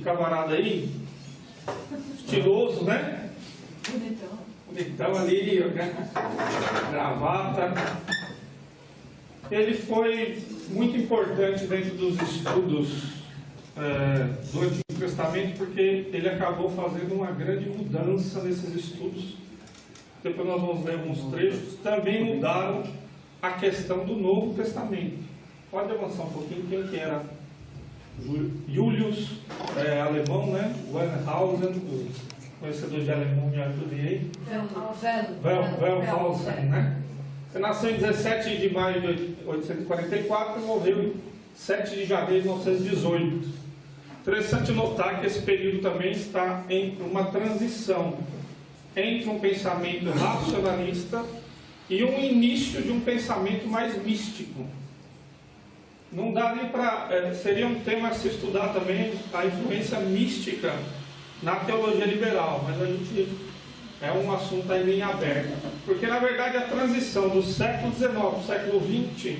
camarada aí, estiloso, né? Bonitão ali, gravata. Ele foi muito importante dentro dos estudos do Antigo Testamento, porque ele acabou fazendo uma grande mudança nesses estudos. Depois nós vamos ler alguns trechos. Também mudaram a questão do Novo Testamento. Pode avançar um pouquinho, quem que era? Julius, alemão, né? Wellhausen, o conhecedor de alemão, me ajude aí. Wellhausen, né? Ele nasceu em 17 de maio de 1844 e morreu em 7 de janeiro de 1918. Interessante notar que esse período também está em uma transição entre um pensamento racionalista e um início de um pensamento mais místico. Não dá nem para... seria um tema a se estudar também a influência mística na teologia liberal, mas a gente... é um assunto ainda em aberto. Porque, na verdade, a transição do século XIX para o século XX,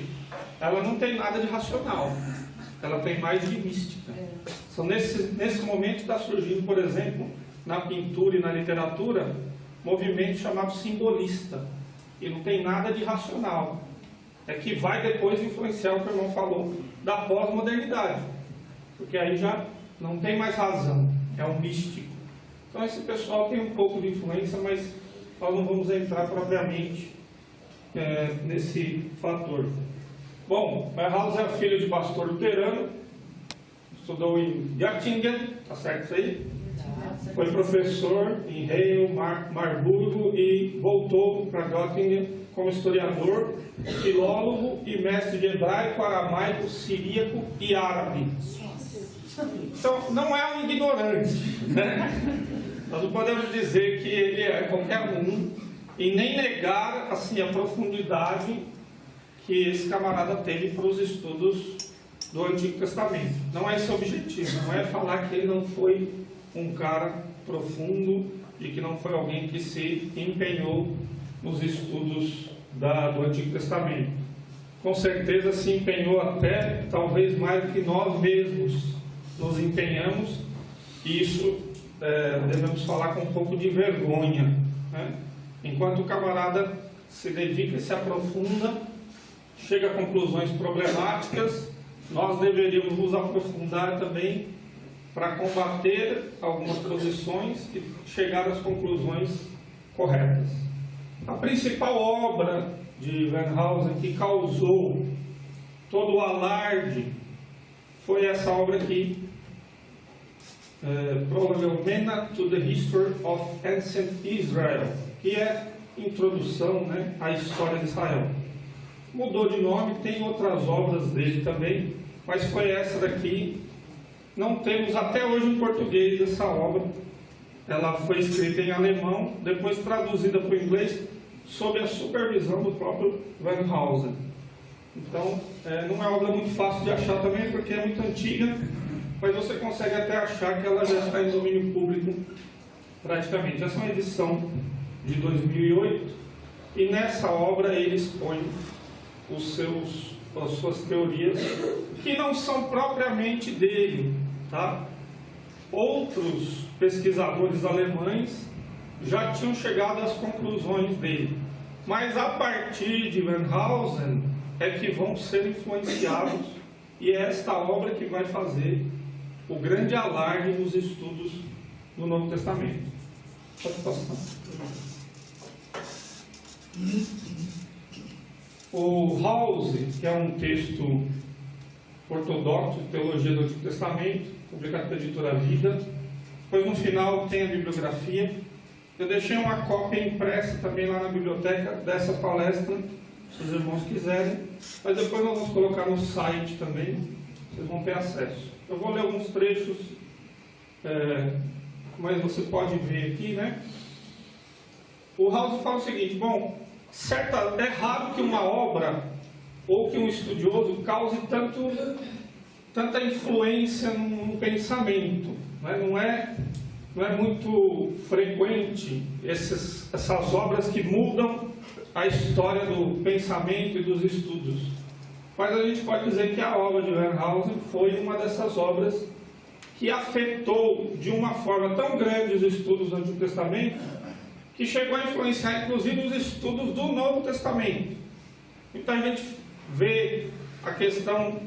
ela não tem nada de racional. Ela tem mais de mística. Então, nesse momento está surgindo, por exemplo, na pintura e na literatura, movimento chamado simbolista. E não tem nada de racional. É que vai depois influenciar o que o irmão falou da pós-modernidade. Porque aí já não tem mais razão. É um místico. Então esse pessoal tem um pouco de influência, mas nós não vamos entrar propriamente nesse fator. Bom, Wellhausen é filho de pastor luterano, estudou em Göttingen, tá certo isso aí? Foi professor em Halle, Marburgo e voltou para Göttingen como historiador, filólogo e mestre de hebraico, aramaico, siríaco e árabe. Então, não é um ignorante, né? Nós não podemos dizer que ele é qualquer um e nem negar assim, a profundidade que esse camarada teve para os estudos do Antigo Testamento. Não é esse o objetivo, não é falar que ele não foi um cara profundo e que não foi alguém que se empenhou nos estudos do Antigo Testamento. Com certeza se empenhou até, talvez mais do que nós mesmos nos empenhamos, e isso devemos falar com um pouco de vergonha, né? Enquanto o camarada se dedica, se aprofunda, chega a conclusões problemáticas, nós deveríamos nos aprofundar também para combater algumas posições e chegar às conclusões corretas. A principal obra de Wellhausen que causou todo o alarde foi essa obra aqui, Prolegomena to the History of Ancient Israel, que é introdução, né, à história de Israel. Mudou de nome, tem outras obras dele também, mas foi essa daqui. Não temos até hoje em português essa obra. Ela foi escrita em alemão, depois traduzida para o inglês, sob a supervisão do próprio Wellhausen. Então, não é uma obra muito fácil de achar também, porque é muito antiga, mas você consegue até achar que ela já está em domínio público praticamente. Essa é uma edição de 2008, e nessa obra ele expõe as suas teorias, que não são propriamente dele, tá? Outros pesquisadores alemães já tinham chegado às conclusões dele, mas a partir de Wellhausen é que vão ser influenciados, e é esta obra que vai fazer o grande alarde nos estudos do Novo Testamento. Pode passar. O House, que é um texto ortodoxo de teologia do Antigo Testamento, publicado pela editora Vida. Depois no final tem a bibliografia. Eu deixei uma cópia impressa também lá na biblioteca dessa palestra, se os irmãos quiserem, mas depois nós vamos colocar no site também, vocês vão ter acesso. Eu vou ler alguns trechos, mas você pode ver aqui, né? O House fala o seguinte: bom, é raro que uma obra ou que um estudioso cause tanta influência no pensamento, né? Não é muito frequente essas obras que mudam a história do pensamento e dos estudos. Mas a gente pode dizer que a obra de Wellhausen foi uma dessas obras que afetou de uma forma tão grande os estudos do Antigo Testamento, que chegou a influenciar inclusive os estudos do Novo Testamento. Então a gente vê a questão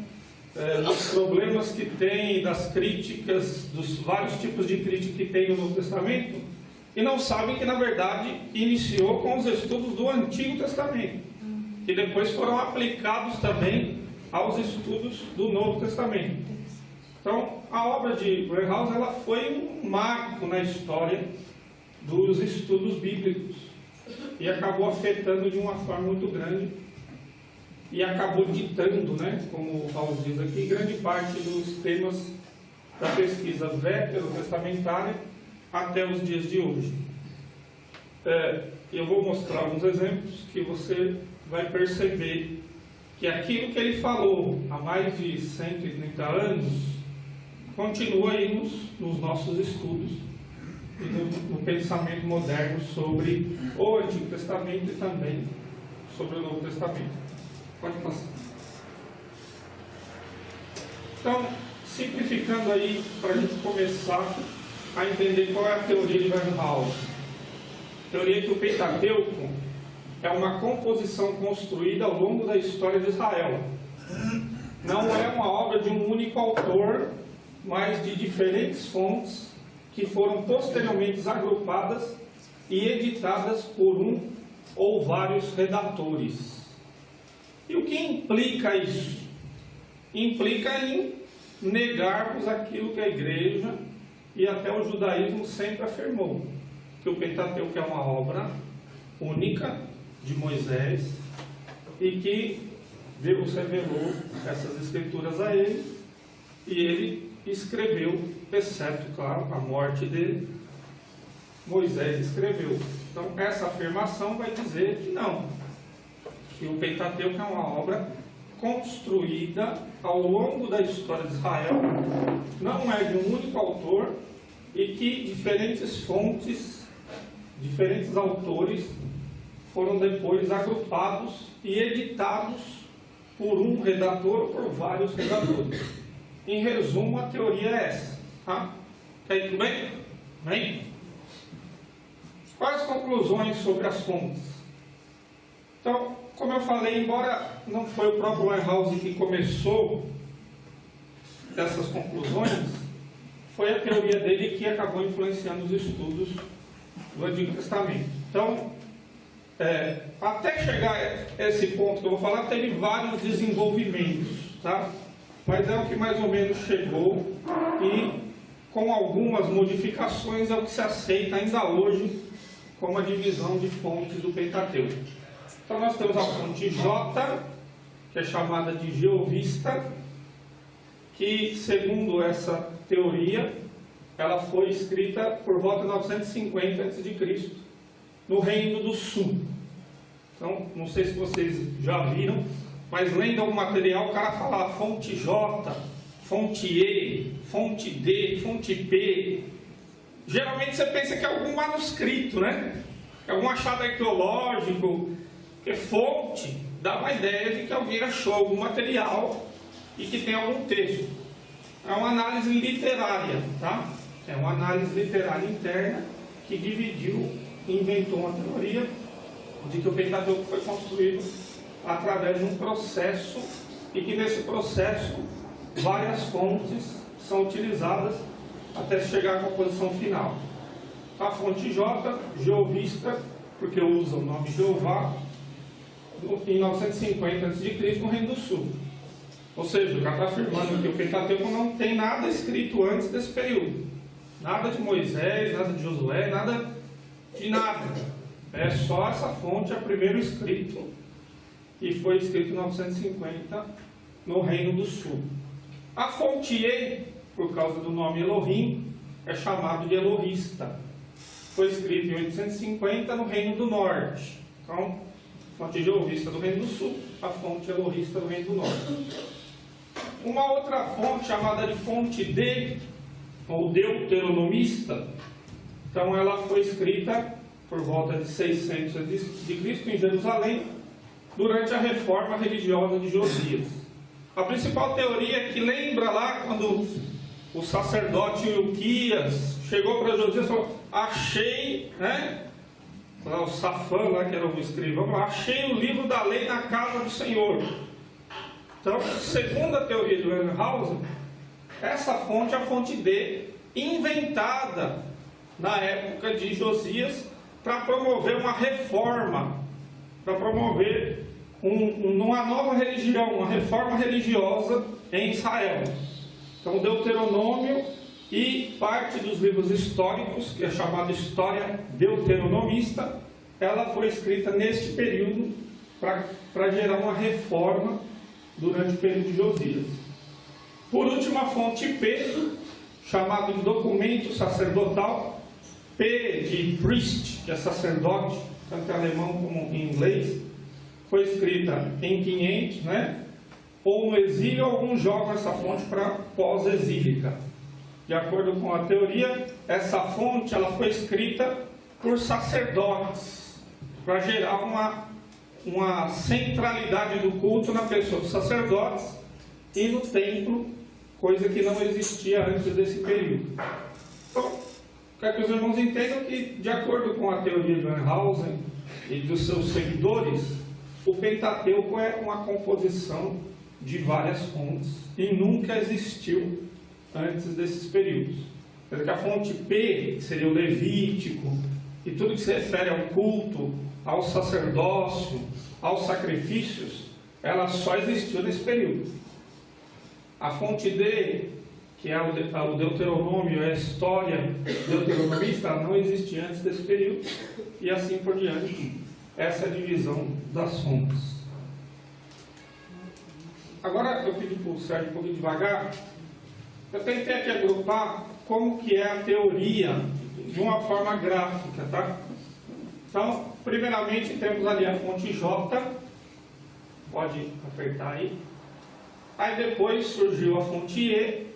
dos problemas que tem, das críticas, dos vários tipos de crítica que tem no Novo Testamento, e não sabem que na verdade iniciou com os estudos do Antigo Testamento, que depois foram aplicados também aos estudos do Novo Testamento. Então a obra de Weyerhaeuser, ela foi um marco na história dos estudos bíblicos e acabou afetando de uma forma muito grande e acabou ditando, né, como o Paulo diz aqui, grande parte dos temas da pesquisa veterotestamentária até os dias de hoje. Eu vou mostrar alguns exemplos que você vai perceber que aquilo que ele falou há mais de 130 anos continua aí nos nossos estudos e no pensamento moderno sobre o Antigo Testamento e também sobre o Novo Testamento. Pode passar. Então, simplificando aí, para a gente começar a entender qual é a teoria de Weyerhaeuser. A teoria que o Pentateuco é uma composição construída ao longo da história de Israel. Não é uma obra de um único autor, mas de diferentes fontes que foram posteriormente agrupadas e editadas por um ou vários redatores. E o que implica isso? Implica em negarmos aquilo que a igreja e até o judaísmo sempre afirmou, que o Pentateuco é uma obra única de Moisés e que Deus revelou essas escrituras a ele e ele escreveu, exceto, claro, a morte dele, Moisés escreveu. Então essa afirmação vai dizer que não, que o Pentateuco é uma obra construída ao longo da história de Israel, não é de um único autor e que diferentes fontes, diferentes autores foram depois agrupados e editados por um redator ou por vários redatores. Em resumo, a teoria é essa. Tá? Okay, tudo bem? Bem? Quais as conclusões sobre as fontes? Então, como eu falei, embora não foi o próprio Weyerhaeuser que começou essas conclusões, foi a teoria dele que acabou influenciando os estudos do Antigo Testamento. Então, até chegar a esse ponto que eu vou falar, teve vários desenvolvimentos, tá? Mas é o que mais ou menos chegou e, com algumas modificações, é o que se aceita ainda hoje como a divisão de fontes do Pentateuco. Então nós temos a fonte J, que é chamada de Jeovista, que, segundo essa teoria, ela foi escrita por volta de 950 a.C., no Reino do Sul. Então, não sei se vocês já viram, mas lendo algum material, o cara fala fonte J, fonte E, fonte D, fonte P. Geralmente você pensa que é algum manuscrito, né? É algum achado arqueológico, porque fonte dá uma ideia de que alguém achou algum material e que tem algum texto. É uma análise literária, tá? É uma análise literária interna que dividiu e inventou uma teoria de que o Pentateuco foi construído através de um processo e que nesse processo várias fontes são utilizadas até chegar à composição final. A fonte J, Jeovista, porque usa o nome Jeová, em 950 a.C., no Reino do Sul. Ou seja, o cara está afirmando que o Pentateuco não tem nada escrito antes desse período. Nada de Moisés, nada de Josué, nada de nada. É só essa fonte, é o primeiro escrito, e foi escrito em 950 no Reino do Sul. A fonte E, por causa do nome Elohim, é chamado de Elohista. Foi escrito em 850 no Reino do Norte. Então, fonte Jeovista do Reino do Sul, a fonte Elohista do Reino do Norte. Uma outra fonte chamada de fonte D, ou Deuteronomista, então ela foi escrita por volta de 600 a.C. em Jerusalém, durante a reforma religiosa de Josias. A principal teoria é que lembra lá quando o sacerdote Ilquias chegou para Josias e falou: achei, né? O Safã, lá, que era o escrivão, achei o livro da lei na casa do Senhor. Então, segundo a teoria de Wellhausen, essa fonte é a fonte D, inventada na época de Josias para promover uma reforma, para promover uma nova religião, uma reforma religiosa em Israel. Então, o Deuteronômio e parte dos livros históricos, que é chamada História Deuteronomista, ela foi escrita neste período para gerar uma reforma durante o período de Josias. Por último, a fonte P, chamado de documento sacerdotal, P de priest, que é sacerdote, tanto em alemão como em inglês, foi escrita em 500, né? Ou no exílio, alguns jogam essa fonte para pós-exílica. De acordo com a teoria, essa fonte ela foi escrita por sacerdotes, para gerar uma centralidade do culto na pessoa dos sacerdotes e no templo, coisa que não existia antes desse período. Então, quero que os irmãos entendam que, de acordo com a teoria de Wellhausen e dos seus seguidores, o Pentateuco é uma composição de várias fontes e nunca existiu antes desses períodos. Porque a fonte P, que seria o Levítico, e tudo que se refere ao culto, ao sacerdócio, aos sacrifícios, ela só existiu nesse período. A fonte D, que é o Deuteronômio, é a história deuteronomista, não existia antes desse período, e assim por diante. Essa é a divisão das fontes. Agora eu pedi para o Sérgio um pouquinho devagar. Eu tentei aqui agrupar como que é a teoria de uma forma gráfica, tá? Então, primeiramente temos ali a fonte J, pode apertar aí. Aí depois surgiu a fonte E,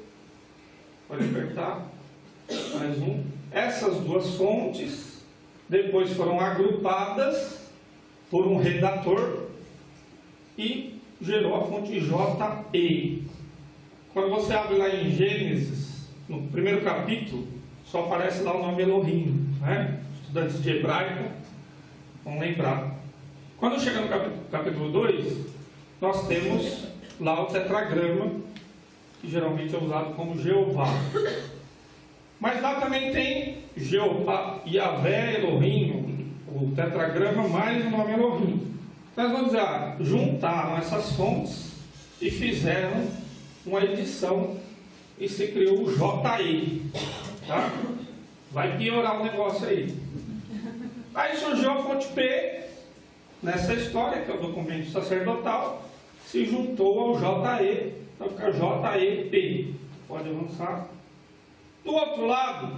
pode apertar, mais um. Essas duas fontes depois foram agrupadas por um redator e gerou a fonte JE. Quando você abre lá em Gênesis, no primeiro capítulo, só aparece lá o nome Elohim, né? Estudantes de hebraico vão lembrar. Quando chega no capítulo 2, nós temos lá o tetragrama, que geralmente é usado como Jeová. Mas lá também tem Jeová, Yahvé, Elohim, o tetragrama mais o nome Elohim. Nós vamos dizer, juntaram essas fontes e fizeram uma edição e se criou o JE, tá? Vai piorar o negócio aí. Aí surgiu a fonte P, nessa história, que é o documento sacerdotal, se juntou ao JE, vai ficar JEP. Pode avançar. Do outro lado,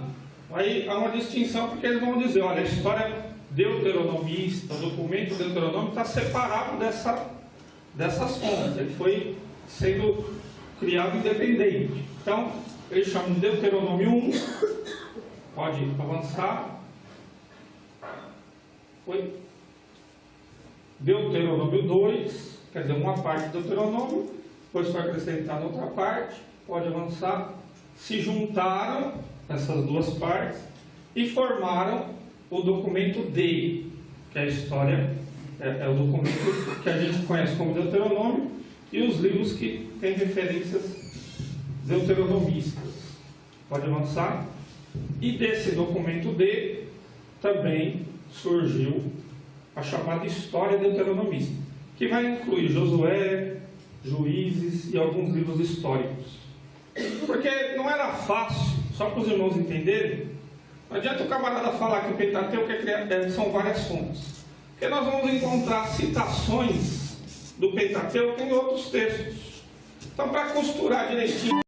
aí há uma distinção, porque eles vão dizer, olha, a história deuteronomista, o documento deuteronômico está separado dessas fontes, ele foi sendo criado independente. Então, eles chamam de Deuteronômio 1, pode avançar. Foi Deuteronômio 2, quer dizer, uma parte do Deuteronômio, depois foi acrescentada outra parte, pode avançar. Se juntaram essas duas partes e formaram o documento D, que é a história, é o documento que a gente conhece como Deuteronômio, e os livros que têm referências deuteronomistas. Pode avançar. E desse documento D também surgiu a chamada História Deuteronomista, que vai incluir Josué, Juízes e alguns livros históricos. Porque não era fácil, só para os irmãos entenderem, não adianta o camarada falar que o Pentateuco são várias fontes. Porque nós vamos encontrar citações do Pentateuco em outros textos. Então, para costurar direitinho